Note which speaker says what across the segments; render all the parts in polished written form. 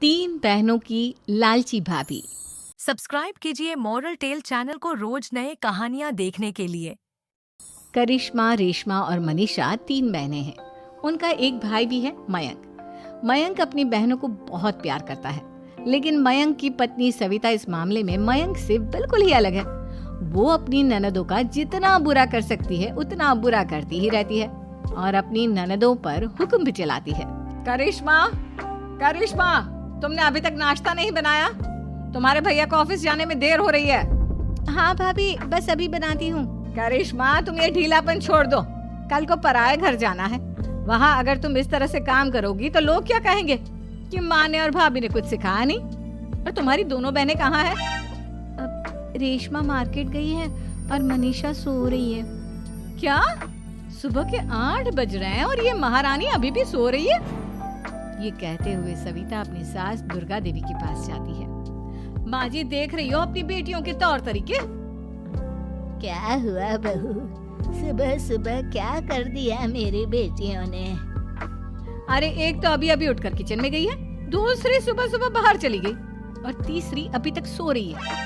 Speaker 1: तीन बहनों की लालची भाभी।
Speaker 2: सब्सक्राइब कीजिए मॉरल टेल चैनल को रोज नए कहानियाँ देखने के लिए।
Speaker 1: करिश्मा, रेशमा और मनीषा तीन बहनें हैं। उनका एक भाई भी है, मयंक। मयंक अपनी बहनों को बहुत प्यार करता है, लेकिन मयंक की पत्नी सविता इस मामले में मयंक से बिल्कुल ही अलग है। वो अपनी ननदों का जितना बुरा कर सकती है उतना बुरा करती ही रहती है और अपनी ननदों पर हुक्म भी चलाती है। करिश्मा, करिश्मा, तुमने अभी तक नाश्ता नहीं बनाया? तुम्हारे भैया को ऑफिस जाने में देर हो रही है। हाँ भाभी, बस अभी बनाती हूँ। करिश्मा, तुम ये ढीलापन छोड़ दो। कल को पराये घर जाना है। वहाँ अगर तुम इस तरह से काम करोगी तो लोग क्या कहेंगे कि माँ ने और भाभी ने कुछ सिखाया नहीं। और तुम्हारी दोनों बहनें कहाँ हैं? अब रेशमा मार्केट गई है और मनीषा सो रही है। क्या? सुबह के 8 बज रहे हैं और ये महारानी अभी भी सो रही है? ये कहते हुए सविता अपनी सास दुर्गा देवी के पास जाती है। माँ जी, देख रही हो अपनी बेटियों के तौर तरीके?
Speaker 3: क्या हुआ बहू, सुबह सुबह क्या कर दिया मेरी बेटियों ने?
Speaker 1: अरे एक तो अभी अभी उठकर किचन में गई है, दूसरी सुबह सुबह बाहर चली गई और तीसरी अभी तक सो रही है।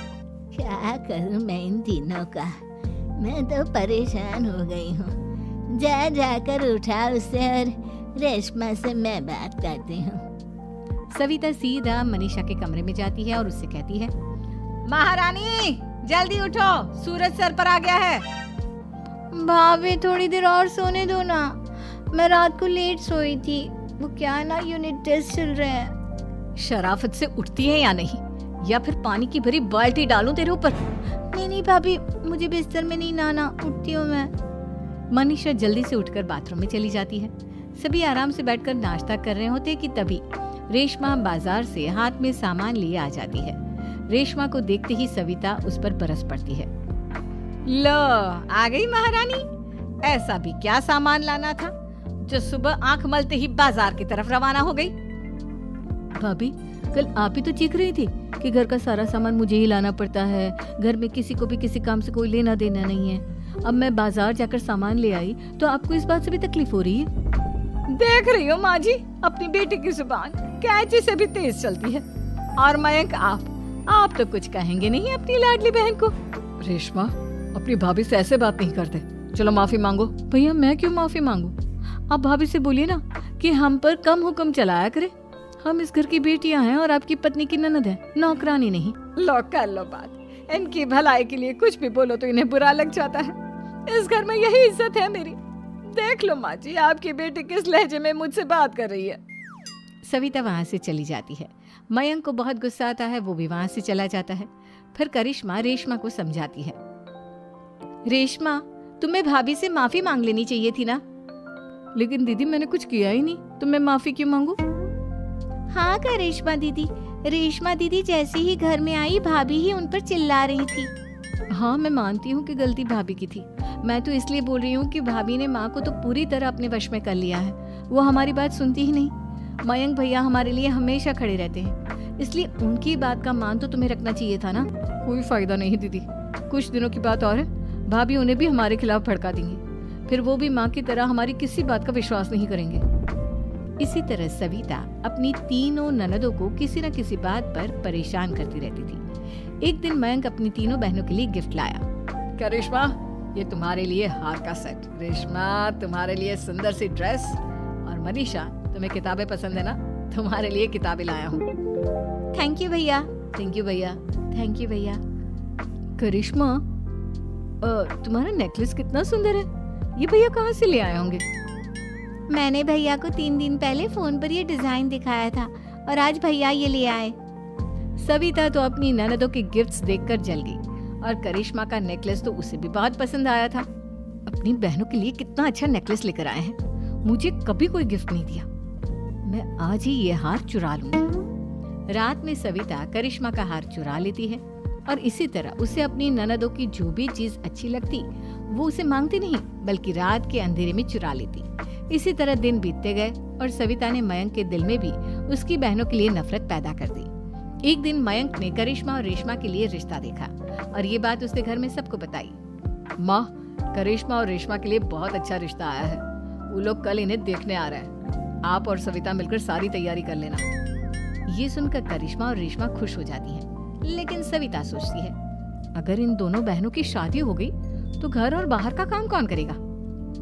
Speaker 3: क्या करूं मैं इन तीनों का, मैं तो परेशान हो गई हूँ। जा जाकर उठा उसे और रेशमा से मैं बात करती हूँ।
Speaker 1: सविता सीधा मनीषा के कमरे में जाती है और उससे कहती है, महारानी जल्दी उठो, सूरज सर पर आ गया है।
Speaker 4: भाभी थोड़ी देर और सोने दो ना, मैं रात को लेट सोई थी। वो क्या है ना, यूनिट टेस्ट चल रहे हैं।
Speaker 1: शराफत से उठती है या नहीं, या फिर पानी की भरी बाल्टी डालूं तेरे ऊपर?
Speaker 4: नहीं नहीं भाभी, मुझे बिस्तर में नहीं लाना, उठती हूँ मैं।
Speaker 1: मनीषा जल्दी से उठकर बाथरूम में चली जाती है। सभी आराम से बैठकर नाश्ता कर रहे होते कि तभी रेशमा बाजार से हाथ में सामान लिए आ जाती है। रेशमा को देखते ही सविता उस पर बरस पड़ती है। लो, आ गई महारानी। ऐसा भी क्या सामान लाना था जो सुबह आंख मलते ही बाजार की तरफ रवाना हो गई? भाभी, कल आप ही तो चीख रही थी कि घर का सारा सामान मुझे ही लाना पड़ता है, घर में किसी को भी किसी काम से कोई लेना देना नहीं है। अब मैं बाजार जाकर सामान ले आई तो आपको इस बात से भी तकलीफ हो रही है? देख रही हो माँ जी, अपनी बेटी की जुबान कैंची से भी तेज चलती है। और मयंक, आप तो कुछ कहेंगे नहीं अपनी लाडली बहन को। रेशमा, अपनी भाभी से ऐसे बात नहीं करते। चलो माफी मांगो। भैया, मैं क्यों माफी मांगू? आप भाभी से बोलिए ना कि हम पर कम हुक्म चलाया करे। हम इस घर की बेटियां हैं और आपकी पत्नी की ननद है, नौकरानी नहीं। लो कर लो बात। इनकी भलाई के लिए कुछ भी बोलो तो इन्हें बुरा लग जाता है। इस घर में यही इज्जत है मेरी। देख लो माँ जी, आपकी बेटी किस लहजे में मुझसे बात कर रही है। सविता वहाँ से चली जाती है। मयंक को बहुत गुस्सा आता है, वो भी वहाँ से चला जाता है। फिर करिश्मा रेशमा को समझाती है, रेशमा, तुम्हें भाभी से माफी मांग लेनी चाहिए थी ना। लेकिन दीदी, मैंने कुछ किया ही नहीं, तो मैं माफी क्यों मांगू?
Speaker 4: हाँ करिश्मा दीदी, रेशमा दीदी जैसे ही घर में आई भाभी ही उन पर चिल्ला रही थी।
Speaker 1: हाँ, मैं मानती हूँ कि गलती भाभी की थी। मैं तो इसलिए बोल रही हूँ कि भाभी ने माँ को तो पूरी तरह अपने वश में कर लिया है। वो हमारी बात सुनती ही नहीं। मयंक भैया हमारे लिए हमेशा खड़े रहते हैं, इसलिए उनकी बात का मान तो तुम्हें रखना चाहिए था ना। कोई फायदा नहीं दीदी, कुछ दिनों की बात और है, भाभी उन्हें भी हमारे खिलाफ भड़का देंगी। फिर वो भी माँ की तरह हमारी किसी बात का विश्वास नहीं करेंगे। इसी तरह सविता अपनी तीनों ननदों को किसी न किसी बात पर परेशान करती रहती थी। एक दिन मयंक अपनी तीनों बहनों के लिए गिफ्ट लाया। क्या रेशमा, ये तुम्हारे लिए हार का सेट। रेशमा, तुम्हारे लिए सुंदर सी ड्रेस। और मनीषा, तुम्हें किताबें पसंद है ना, तुम्हारे लिए किताबें लाया हूँ।
Speaker 4: थैंक यू भैया।
Speaker 1: थैंक यू भैया। थैंक यू भैया। करिश्मा, तुम्हारा नेकलेस कितना सुंदर है। ये भैया कहाँ से ले आए होंगे?
Speaker 4: मैंने भैया को 3 दिन पहले फोन पर ये डिजाइन दिखाया था और आज भैया ये ले आए।
Speaker 1: सविता तो अपनी ननदों के गिफ्ट्स देखकर जल गई और करिश्मा का नेकलेस तो उसे भी बहुत पसंद आया था। अपनी बहनों के लिए कितना अच्छा नेकलेस लेकर आए हैं, मुझे कभी कोई गिफ्ट नहीं दिया। मैं आज ही ये हार चुरा लूंगी। रात में सविता करिश्मा का हार चुरा लेती है और इसी तरह उसे अपनी ननदों की जो भी चीज अच्छी लगती वो उसे मांगती नहीं, बल्कि रात के अंधेरे में चुरा लेती। इसी तरह दिन बीतते गए और सविता ने मयंक के दिल में भी उसकी बहनों के लिए नफरत पैदा कर दी। एक दिन मयंक ने करिश्मा और रेशमा के लिए रिश्ता देखा और ये बात उसने घर में सबको बताई। माँ, करिश्मा और रेशमा के लिए बहुत अच्छा रिश्ता आया है। वो लोग कल इन्हें देखने आ रहे हैं। आप और सविता मिलकर सारी तैयारी कर लेना। ये सुनकर करिश्मा और रेशमा खुश हो जाती हैं, लेकिन सविता सोचती है अगर इन दोनों बहनों की शादी हो गई तो घर और बाहर का काम कौन करेगा।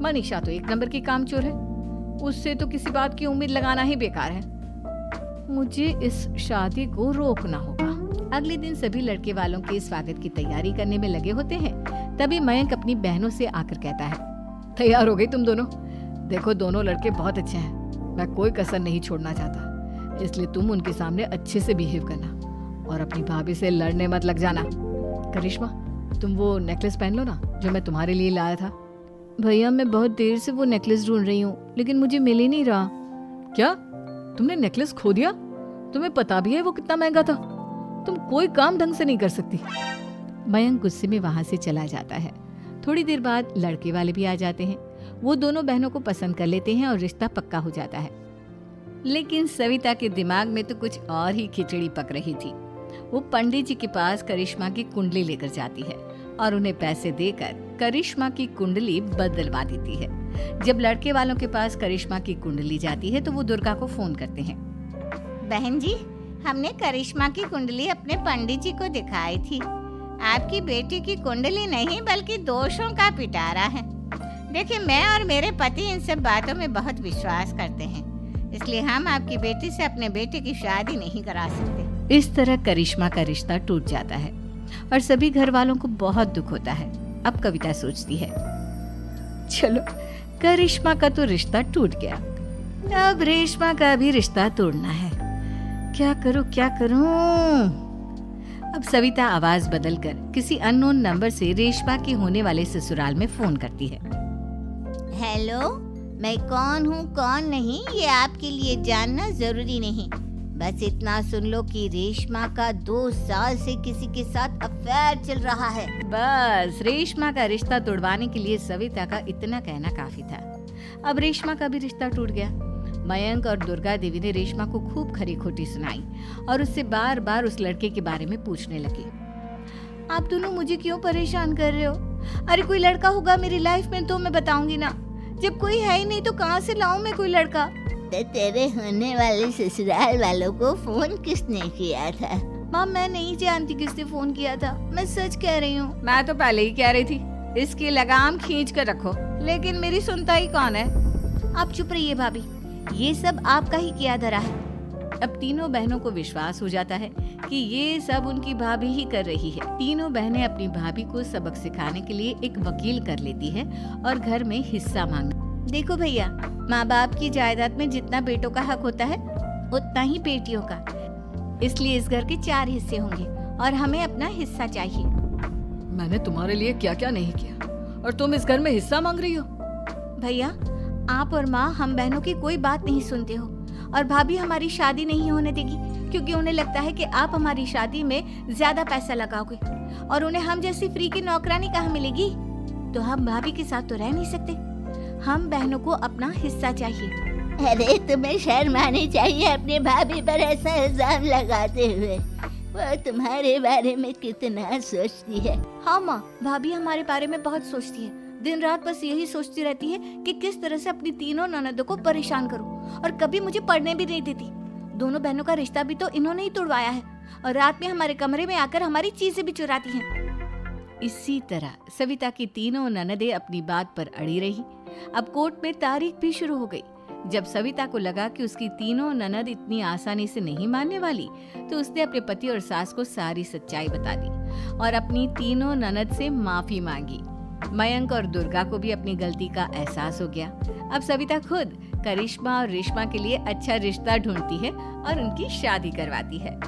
Speaker 1: मनीषा तो एक नंबर की कामचोर है, उससे तो किसी बात की उम्मीद लगाना ही बेकार है। मुझे इस शादी को रोकना होगा। अगले दिन सभी लड़के वालों के स्वागत की तैयारी करने में लगे होते हैं। तभी मयंक अपनी बहनों से आकर कहता है, तैयार हो गई तुम दोनों? देखो दोनों लड़के बहुत अच्छे हैं, मैं कोई कसर नहीं छोड़ना चाहता, इसलिए तुम उनके सामने अच्छे से बिहेव करना और अपनी भाभी से लड़ने मत लग जाना। करिश्मा, तुम वो नेकलेस पहन लो ना जो मैं तुम्हारे लिए लाया था। भैया मैं बहुत देर से वो नेकलेस ढूंढ रही हूँ, लेकिन मुझे मिल ही नहीं रहा। क्या तुमने नेकलेस खो दिया? तुम्हें पता भी है वो कितना महंगा था? तुम कोई काम ढंग से नहीं कर सकती। मयंक गुस्से में वहां से चला जाता है। थोड़ी देर बाद लड़के वाले भी आ जाते हैं। वो दोनों बहनों को पसंद कर लेते हैं और रिश्ता पक्का हो जाता है। लेकिन सविता के दिमाग में तो कुछ और ही खिचड़ी पक रही थी। वो पंडित जी के पास करिश्मा की कुंडली लेकर जाती है और उन्हें पैसे देकर करिश्मा की कुंडली बदलवा देती है। जब लड़के वालों के पास करिश्मा की कुंडली जाती है तो वो दुर्गा को फोन करते हैं।
Speaker 3: बहन जी, हमने करिश्मा की कुंडली अपने पंडित जी को दिखाई थी। आपकी बेटी की कुंडली नहीं बल्कि दोषों का पिटारा है। देखिए, मैं और मेरे पति इन सब बातों में बहुत विश्वास करते हैं, इसलिए हम आपकी बेटी से अपने बेटे की शादी नहीं करा सकते।
Speaker 1: इस तरह करिश्मा का रिश्ता टूट जाता है और सभी घर वालों को बहुत दुख होता है। अब कविता सोचती है, चलो करिश्मा का तो रिश्ता टूट गया, अब रेशमा का भी रिश्ता तोड़ना है। क्या करूं? अब सविता आवाज बदलकर किसी अननोन नंबर से रेशमा के होने वाले ससुराल में फोन करती है।
Speaker 3: हेलो, मैं कौन हूँ कौन नहीं ये आपके लिए जानना जरूरी नहीं। बस इतना सुन लो कि रेशमा का 2 साल से किसी के साथ अफेयर चल रहा है।
Speaker 1: बस रेशमा का रिश्ता तोड़वाने के लिए सविता का इतना कहना काफी था। अब रेशमा का भी रिश्ता टूट गया। मयंक और दुर्गा देवी ने रेशमा को खूब खरी खोटी सुनाई और उससे बार बार उस लड़के के बारे में पूछने लगी। आप दोनों मुझे क्यों परेशान कर रहे हो? अरे कोई लड़का होगा मेरी लाइफ में तो मैं बताऊंगी ना, जब कोई है ही नहीं तो कहाँ से लाऊं मैं कोई लड़का?
Speaker 3: तो तेरे होने वाले ससुराल वालों को फोन किसने किया था?
Speaker 4: माँ मैं नहीं जानती किसने फोन किया था, मैं सच कह रही हूँ।
Speaker 1: मैं तो पहले ही कह रही थी इसकी लगाम खींच कर रखो, लेकिन मेरी सुनता ही कौन है।
Speaker 4: आप चुप रहिए भाभी, ये सब आपका ही किया धरा है।
Speaker 1: अब तीनों बहनों को विश्वास हो जाता है कि ये सब उनकी भाभी ही कर रही है। तीनों बहनें अपनी भाभी को सबक सिखाने के लिए एक वकील कर लेती है और घर में हिस्सा मांग।
Speaker 4: देखो भैया, माँ बाप की जायदाद में जितना बेटों का हक होता है उतना ही बेटियों का, इसलिए इस घर के 4 हिस्से होंगे और हमें अपना हिस्सा चाहिए।
Speaker 1: मैंने तुम्हारे लिए क्या क्या नहीं किया और तुम इस घर में हिस्सा मांग रही हो?
Speaker 4: भैया, आप और माँ हम बहनों की कोई बात नहीं सुनते हो और भाभी हमारी शादी नहीं होने देगी क्योंकि उन्हें लगता है कि आप हमारी शादी में ज्यादा पैसा लगाओगे और उन्हें हम जैसी फ्री की नौकरानी कहाँ मिलेगी। तो हम भाभी के साथ तो रह नहीं सकते, हम बहनों को अपना हिस्सा चाहिए।
Speaker 3: अरे तुम्हें शर्म आनी चाहिए अपने भाभी पर ऐसा इल्जाम लगाते हुए। वो तुम्हारे बारे में कितना सोचती है।
Speaker 4: हाँ माँ, भाभी हमारे बारे में बहुत सोचती है, दिन रात बस यही सोचती रहती है कि किस तरह से अपनी तीनों ननदों को परेशान करूं और कभी मुझे पढ़ने भी नहीं देती। दोनों बहनों का रिश्ता भी तो इन्होंने ही तोड़वाया है और रात में हमारे कमरे में आकर हमारी चीजें भी चुराती हैं।
Speaker 1: इसी तरह सविता की तीनों ननदें अपनी बात पर अड़ी रही। अब कोर्ट में तारीख भी शुरू हो गई। जब सविता को लगा कि उसकी तीनों ननद इतनी आसानी से नहीं मानने वाली, तो उसने अपने पति और सास को सारी सच्चाई बता दी और अपनी तीनों ननद से माफी मांगी। मयंक और दुर्गा को भी अपनी गलती का एहसास हो गया। अब सविता खुद करिश्मा और रेशमा के लिए अच्छा रिश्ता ढूंढती है और उनकी शादी करवाती है।